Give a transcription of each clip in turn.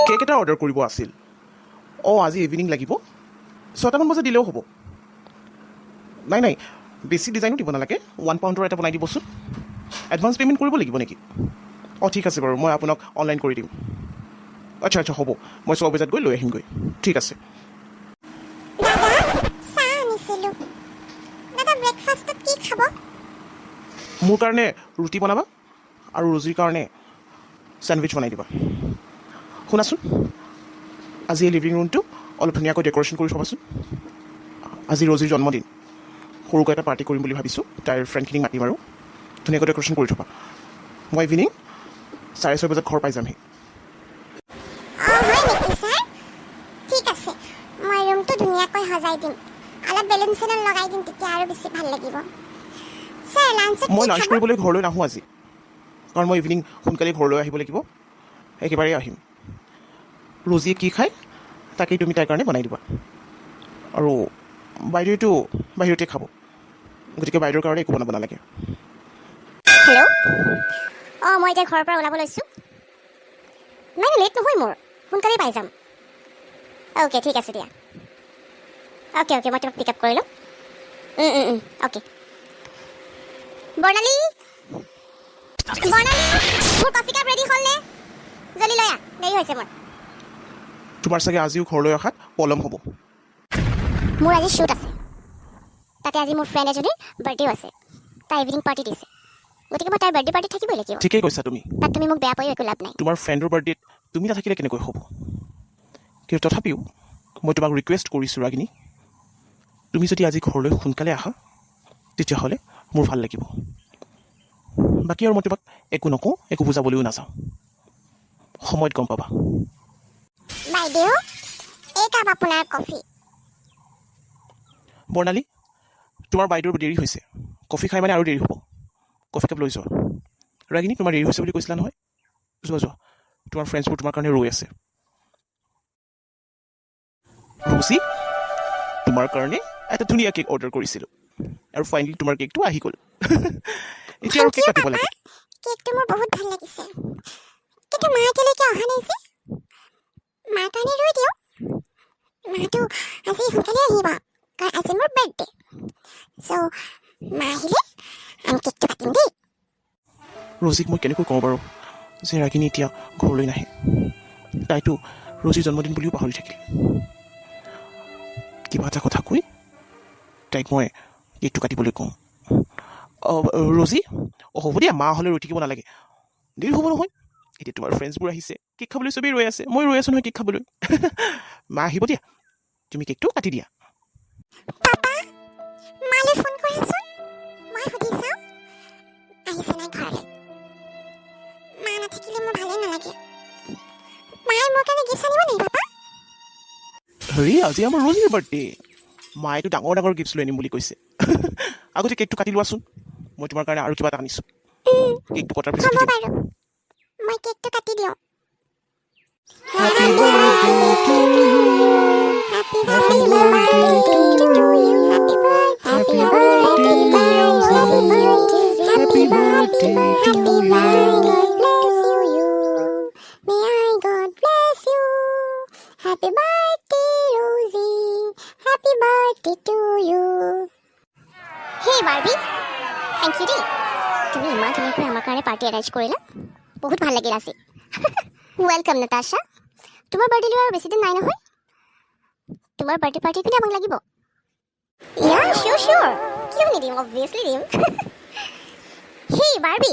Cake এটা order কৰিব আছিল। আজি ইভিনিং লাগিব, 6টামান বজাত দিলেও হ'ব। নাই বেছি ডিজাইনো দিব নালাগে, 1 পাউণ্ডৰ এটা বনাই দিবচোন। এডভান্স পে'মেণ্ট কৰিব লাগিব নেকি? ঠিক আছে বাৰু, মই আপোনাক অনলাইন কৰি দিম। আচ্ছা হ'ব, মই 6 বজাত গৈ লৈ আহিমগৈ। ঠিক আছে। মোৰ কাৰণে ৰুটি বনাবা আৰু ৰজিৰ কাৰণে চেণ্ডউইচ বনাই দিবা। শুনাচোন, আজি এই লিভিং ৰুমটো অলপ ধুনীয়াকৈ ডেক'ৰেশ্যন কৰি থ'বাচোন। আজি ৰজিৰ জন্মদিন, সৰুকৈ এটা পাৰ্টি কৰিম বুলি ভাবিছোঁ। তাইৰ ফ্ৰেণ্ডখিনিক মাতিম আৰু ধুনীয়াকৈ ডেক'ৰেশ্যন কৰি থ'বা। মই ইভিনিং 6:30 বজাত ঘৰ পাই যামহি। ঠিক আছে, মই ৰুমটো ধুনীয়াকৈ সজাই দিম, অলপ বেলুন চেলুন লগাই দিম, তেতিয়া আৰু বেছি ভাল লাগিব। স্যাৰ, লাঞ্চত মই লাঞ্চ কৰিবলৈ ঘৰলৈ নাহোঁ আজি, কাৰণ মই ইভিনিং সোনকালে ঘৰলৈ আহিব লাগিব। একেবাৰে আহিম। ৰজিয়ে কি খায় তাকেই তুমি তাইৰ কাৰণে বনাই দিবা। আৰু বাইদেউটো বাহিৰতে খাব, গতিকে বাইদেউৰ কাৰণে একো বনাব নালাগে। হেল্ল', মই এতিয়া ঘৰৰ পৰা ওলাব লৈছোঁ। নাই লেট নহয়, মোৰ সোনকালেই পাই যাম। অ'কে, ঠিক আছে দিয়া। অ'কে, মই তোমাক পিক আপ কৰি ল'ম। অ'কে। বৰ্ণালী, মোৰ কফি কাপ ৰেডি হ'লনে? জল্দি লৈ আহ, দেৰি হৈছে মোৰ। তোমাৰ চাগে আজিও ঘৰলৈ অহাত পলম হ'ব। মোৰ আজি শ্বুট আছে, তাতে আজি মোৰ ফ্ৰেণ্ড এজনীৰ বাৰ্থডেও আছে। তাই ইভিনিং পাৰ্টি দিছে, গতিকে মই তাইৰ বাৰ্থডে পাৰ্টি থাকিবই লাগিব। ঠিকেই কৈছা তুমি। তাত তুমি মোক বেয়া পায়ো একো লাভ নাই। তোমাৰ ফ্ৰেণ্ডৰ বাৰ্থডেত তুমি নাথাকিলে কেনেকৈ হ'ব? কিন্তু তথাপিও মই তোমাক ৰিকুৱেষ্ট কৰিছোঁ ৰাগিনী, তুমি যদি আজি ঘৰলৈ সোনকালে আহা তেতিয়াহ'লে মোৰ ভাল লাগিব। বাকী আৰু মই তোমাক একো নকওঁ, একো বুজাবলৈও নাযাওঁ, সময়ত গম পাবা। বাইদেউ, এই কাপ আপোনাৰ কফি। বৰ্ণালী, তোমাৰ বাইদেউৰ দেৰি হৈছে, কফি খাই মানে আৰু দেৰি হ'ব। কফি কাপ লৈ যোৱা। ৰাগিনী, তোমাৰ দেৰি হৈছে বুলি কৈছিলা নহয়, যোৱা। তোমাৰ ফ্ৰেণ্ডছবোৰ তোমাৰ কাৰণে ৰৈ আছে। ৰচি, তোমাৰ কাৰণে এটা ধুনীয়া কেক অৰ্ডাৰ কৰিছিলোঁ, আৰু ফাইনেলি তোমাৰ কেকটো আহি গ'ল। এতিয়া আৰু কেক কাটিব লাগে। কেকটো মোৰ বহুত ভাল লাগিছে, কিন্তু মা এতিয়ালৈকে অহা নাই যে। মাৰ কাৰণে ৰৈ দিওঁ, মাটো আজি সোনকালে আহিব, কাৰণ আজি মোৰ বাৰ্থডে। চ' মা আহিলে আমি কেকটো কাটিম দেই। ৰজিক মই কেনেকৈ কওঁ বাৰু যে ৰাগিনী এতিয়া ঘৰলৈ নাহে? তাইতো ৰজিৰ জন্মদিন বুলিও পাহৰি থাকিল। কিবা এটা কথা কৈ তাইক মই কেকটো কাটিবলৈ কওঁ। ৰজি, হ'ব দিয়া, মা হ'লে ৰৈ থাকিব নালাগে, দেৰি হ'ব নহয়। এতিয়া তোমাৰ ফ্ৰেণ্ডছবোৰ আহিছে, কেক খাবলৈ চবেই ৰৈ আছে, মই ৰৈ আছোঁ নহয় কেক খাবলৈ। মা আহিব দিয়া, তুমি কেকটো কাটি দিয়া। পাপা, মালৈ ফোন কৰাচোন, মই সুধি চাওঁ আহিছে নাই ঘৰলৈ। মা নাথাকিলে মোৰ ভালেই নালাগে। মায়ে মোৰ কাৰণে গিফ্ট আনিব নেকি পাপা? হেৰি, আজি আমাৰ ৰজিৰ বাৰ্থডে, মায়েতো ডাঙৰ গিফ্ট লৈ আনিম বুলি কৈছে। আগতে কেকটো কাটি লোৱাচোন, মই তোমাৰ কাৰণে আৰু কিবা এটা আনিছোঁ। কেকটো কটাৰ পিছত হ'ব বাৰু, মই কেকটো কাটি দিওঁ। Happy birthday to you. Happy birthday to you. Happy birthday, Rosie. Happy birthday to you. May God bless you. Happy birthday, Rosie. Happy birthday to you. Hey Barbie, thank you দেই। তুমি ইমান ধুনীয়াকৈ আমাৰ কাৰণে পাৰ্টি এৰেঞ্জ কৰিলা, বহুত ভাল লাগিল আজি। ৱেলকাম নাতাশা, তোমাৰ বাৰ্থডে আৰু বেছি দিন নাই নহয়। তোমাৰ বাৰ্থডে পাৰ্টি পিনে আমাক লাগিব। চিয়'ৰ, কিয় নিদিম, অবভিয়াছলি দিম। হেই বাৰ্বি,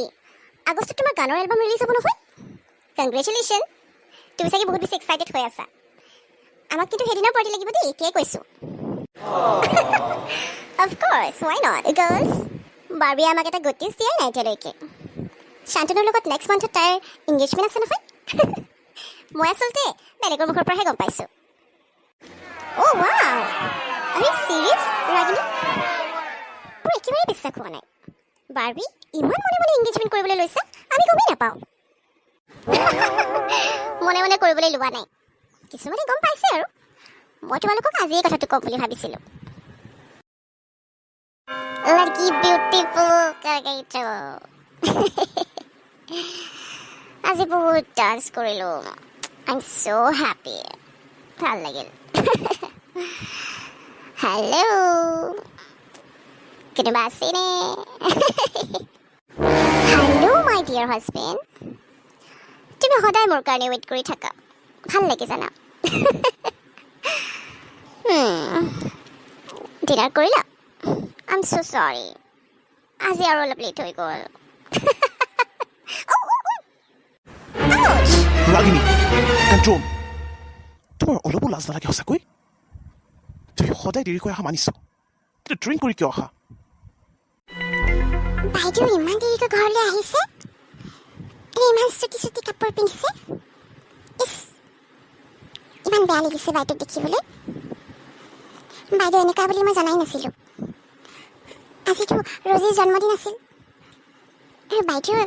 আগষ্টত তোমাৰ গানৰ এলবাম ৰিলিজ হ'ব নহয়। কংগ্ৰেচুলেশ্যন, তুমি চাগে বহুত বেছি এক্সাইটেড হৈ আছা। আমাক কিন্তু সেইদিনাও পাৰ্টি লাগিব দেই, এতিয়াই কৈছোঁ। Of course, why not girls. বাৰ্বিয়ে আমাক এটা গুড নিউজ দিয়াই নাই এতিয়ালৈকে। শান্তনুৰ লগত নেক্সট মান্থত তাইৰ এংগেজমেণ্ট আছে নহয়। মই আচলতে বেলেগৰ মুখৰ পৰাহে গম পাইছোঁ। অ' ৱাও, আৰে চিৰিয়াছ ৰাগিনী? মোৰ একেবাৰে বিশ্বাস হোৱা নাই। বাৰ্বি ইমান মনে মনে এংগেজমেণ্ট কৰিবলৈ লৈছে, আমি গমেই নাপাওঁ। মনে মনে কৰিবলৈ লোৱা নাই, কিছুমানে গম পাইছে আৰু। মই তোমালোকক আজি এই কথাটো ক'ম বুলি ভাবিছিলোঁ। লড়কি বিউটিফুল কৰ গই তো। আজি বহুত ডান্স কৰিলোঁ, I'm so happy. ভাল লাগিল। হেল্ল' কোনোবা আছেনে? হেল্ল' মাই ডিয়াৰ হাজবেণ্ড, তুমি সদায় মোৰ কাৰণে ৱেইট কৰি থাকা, ভাল লাগে জানা। ডিনাৰ কৰিলা? আই এম ছ' চৰি, আজি আৰু অলপ লেট হৈ গ'ল। ৰাগিনী, কণ্ট্ৰল। তোমাৰ অলপো লাজ নালাগে সঁচাকৈ? তুমি সদায় দেৰিকৈ অহা মানিছ, কিন্তু ড্ৰিংক কৰি কিয় অহা? বাইদেউ ইমান দেৰিকৈ ঘৰলৈ আহিছে, ইমান চুটি চুটি কাপোৰ পিন্ধিছে। ইছ, ইমান বেয়া লাগিছে বাইদেউক দেখিবলৈ। বাইদেউ এনেকুৱা বুলি মই জনাই নাছিলোঁ। আজিতো ৰজিৰ জন্মদিন আছিল, আৰু বাইদেউৰ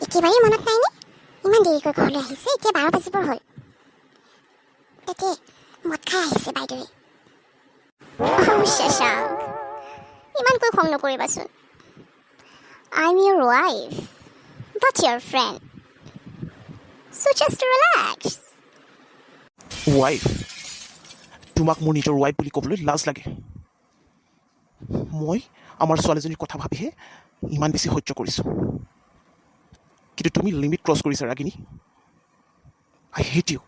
একেবাৰেই মনত নাইনে ইমান দেৰিকৈ ঘৰলৈ আহিছে? এতিয়া 12 বাজিবৰ হ'ল, তাতে মদ খাই আহিছে বাইদেৱে। শশাংক, ইমানকৈ খং নকৰিবাচোন। I'm your wife, not your friend. So just relax. Wife? তোমাক মোৰ নিজৰ ৱাইফ বুলি ক'বলৈ লাজ লাগে। মই আমাৰ ছোৱালীজনীৰ কথা ভাবিহে ইমান বেছি সহ্য কৰিছোঁ, কিন্তু তুমি লিমিট ক্ৰছ কৰিছা ৰাগিনী। I hate you.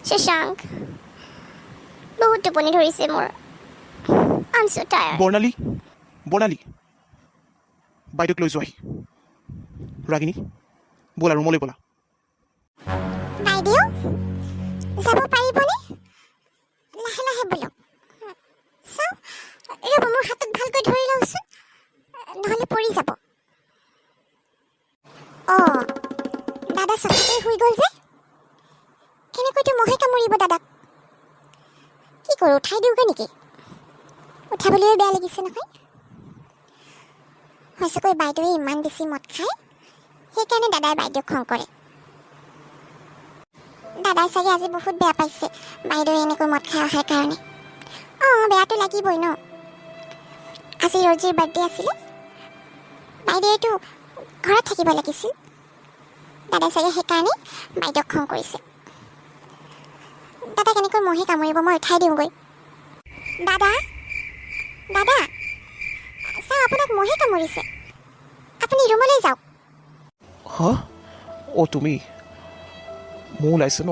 শশাংক, বহুত টোপনি ধৰিছে মোৰ। I'm so tired. বৰ্ণালী, বৰ্ণালী, বাইদেউক লৈ যোৱাহি। ৰাগিনী, ব'লা ৰুমলৈ ব'লা। বাইদেউ যাব পাৰিবনে? লাহে লাহে বলক। চাওঁ, ৰ'ব মোৰ হাতত ভালকৈ ধৰি লওঁচোন, নহ'লে পৰি যাব। অঁ, দাদা চফাকৈ শুই গ'ল যে, এনেকৈতো মহে কামুৰিব দাদাক। কি কৰোঁ, উঠাই দিওঁগৈ নেকি? উঠাবলৈও বেয়া লাগিছে নহয়। সঁচাকৈ বাইদেৱে ইমান বেছি মদ খায়, সেইকাৰণে দাদাই বাইদেউক খং কৰে। দাদাই চাগে আজি বহুত বেয়া পাইছে বাইদেৱে এনেকৈ মদ খাই অহাৰ কাৰণে। অঁ, বেয়াটো লাগিবই ন। আজি ৰজিৰ বাৰ্থডে আছিলে, বাইদেৱেতো ঘৰত থাকিব লাগিছিল। দাদাই চাগে সেইকাৰণে বাইদেউক খং কৰিছে। দাদা কেনেকৈ মহে কামুৰিব, মই উঠাই দিওঁগৈ। দাদা, দাদা, চাওঁ আপোনাক মহে কামুৰিছে, আপুনি ৰুমলৈ যাওক। হা? অ' তুমি? মোৰ ওলাইছে ন?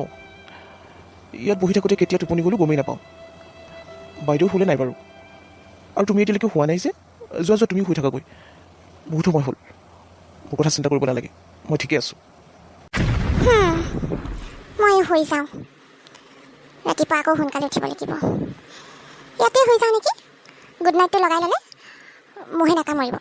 ইয়াত বহি থাকোঁতে কেতিয়া টোপনি গ'লো গমেই নাপাওঁ। বাইদেউ শুলে নাই বাৰু? আৰু তুমি এতিয়ালৈকে হোৱা নাই যে? যোৱা যোৱা, তুমিও শুই থাকাগৈ, বহুত সময় হ'ল। মোৰ কথা চিন্তা কৰিব নালাগে, মই ঠিকে আছোঁ। ময়ো শুই যাওঁ, ৰাতিপুৱা আকৌ সোনকালে উঠিব লাগিব। ইয়াতে শুই যাওঁ নেকি? গুড নাইটটো লগাই ল'লে মহে নাকামুৰিব।